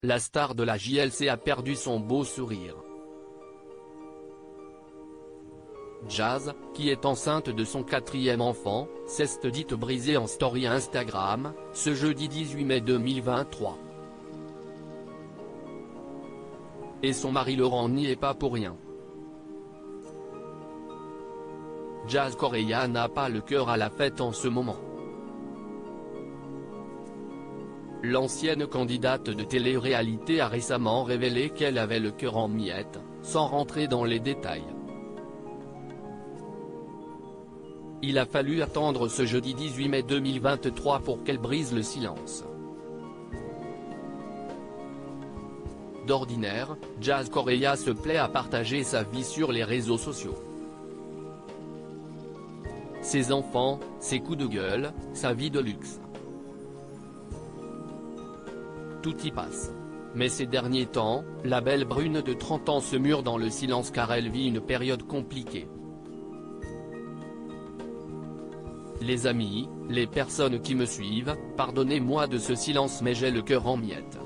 la star de la JLC a perdu son beau sourire. Jazz, qui est enceinte de son 4e enfant, s'est dite brisée en story Instagram, ce jeudi 18 mai 2023. Et son mari Laurent n'y est pas pour rien. Jazz Correia n'a pas le cœur à la fête en ce moment. L'ancienne candidate de télé-réalité a récemment révélé qu'elle avait le cœur en miettes, sans rentrer dans les détails. Il a fallu attendre ce jeudi 18 mai 2023 pour qu'elle brise le silence. D'ordinaire, Jazz Correia se plaît à partager sa vie sur les réseaux sociaux. Ses enfants, ses coups de gueule, sa vie de luxe. Tout y passe. Mais ces derniers temps, la belle brune de 30 ans se mure dans le silence car elle vit une période compliquée. Les amis, les personnes qui me suivent, pardonnez-moi de ce silence mais j'ai le cœur en miettes.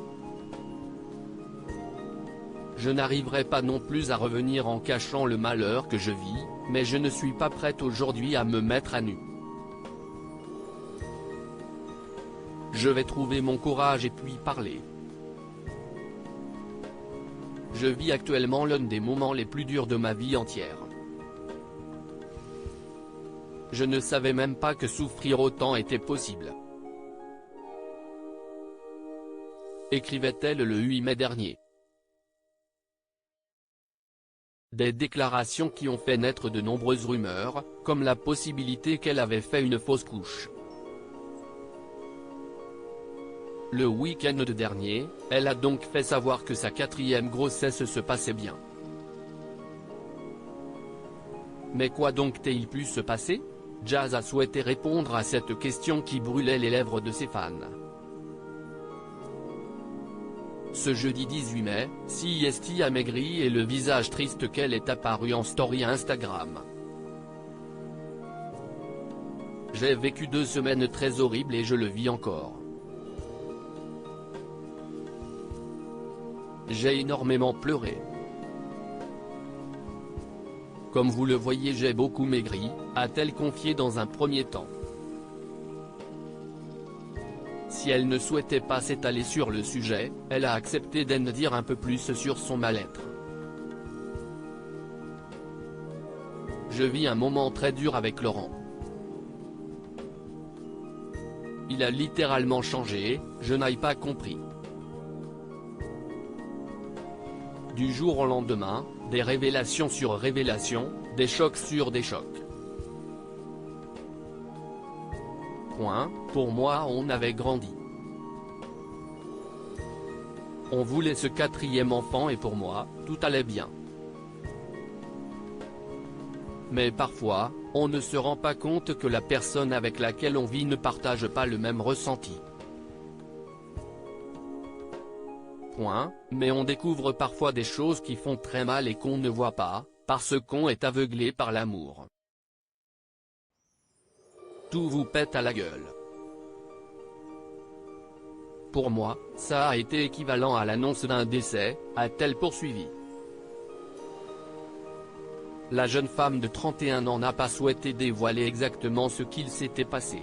Je n'arriverai pas non plus à revenir en cachant le malheur que je vis, mais je ne suis pas prête aujourd'hui à me mettre à nu. Je vais trouver mon courage et puis parler. Je vis actuellement l'un des moments les plus durs de ma vie entière. Je ne savais même pas que souffrir autant était possible. Écrivait-elle le 8 mai dernier. Des déclarations qui ont fait naître de nombreuses rumeurs, comme la possibilité qu'elle avait fait une fausse couche. Le week-end dernier, elle a donc fait savoir que sa 4e grossesse se passait bien. Mais quoi donc t-il pu se passer? Jazz a souhaité répondre à cette question qui brûlait les lèvres de ses fans. Ce jeudi 18 mai, CST a maigri et le visage triste qu'elle est apparue en story Instagram. J'ai vécu 2 semaines très horribles et je le vis encore. J'ai énormément pleuré. Comme vous le voyez, j'ai beaucoup maigri, a-t-elle confié dans un premier temps. Si elle ne souhaitait pas s'étaler sur le sujet, elle a accepté d'en dire un peu plus sur son mal-être. Je vis un moment très dur avec Laurent. Il a littéralement changé, je n'ai pas compris. Du jour au lendemain, des révélations sur révélations, des chocs sur des chocs. Pour moi on avait grandi. On voulait ce 4e enfant et pour moi, tout allait bien. Mais parfois, on ne se rend pas compte que la personne avec laquelle on vit ne partage pas le même ressenti. Mais on découvre parfois des choses qui font très mal et qu'on ne voit pas, parce qu'on est aveuglé par l'amour. Tout vous pète à la gueule. Pour moi, ça a été équivalent à l'annonce d'un décès, a-t-elle poursuivi. La jeune femme de 31 ans n'a pas souhaité dévoiler exactement ce qu'il s'était passé.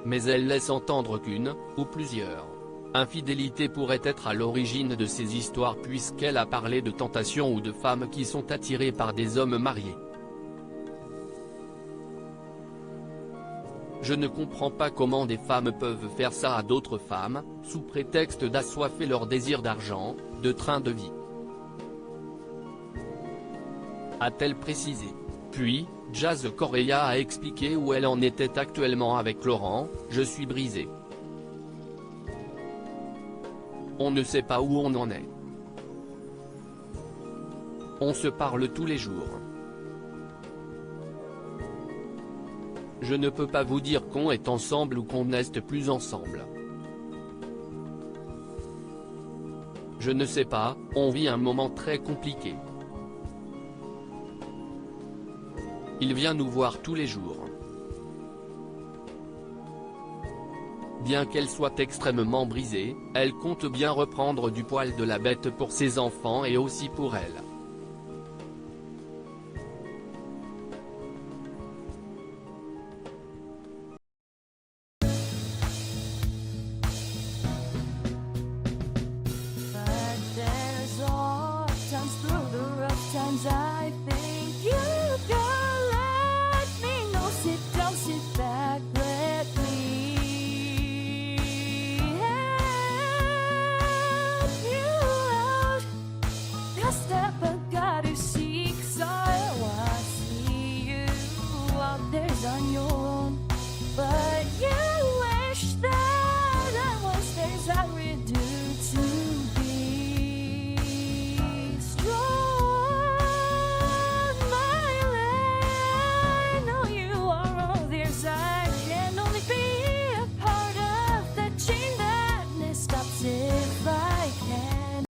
Mais elle laisse entendre qu'une, ou plusieurs, infidélités pourraient être à l'origine de ces histoires puisqu'elle a parlé de tentations ou de femmes qui sont attirées par des hommes mariés. Je ne comprends pas comment des femmes peuvent faire ça à d'autres femmes, sous prétexte d'assoiffer leur désir d'argent, de train de vie. A-t-elle précisé. Puis, Jazz Correia a expliqué où elle en était actuellement avec Laurent, je suis brisée. On ne sait pas où on en est. On se parle tous les jours. Je ne peux pas vous dire qu'on est ensemble ou qu'on n'est plus ensemble. Je ne sais pas, on vit un moment très compliqué. Il vient nous voir tous les jours. Bien qu'elle soit extrêmement brisée, elle compte bien reprendre du poil de la bête pour ses enfants et aussi pour elle.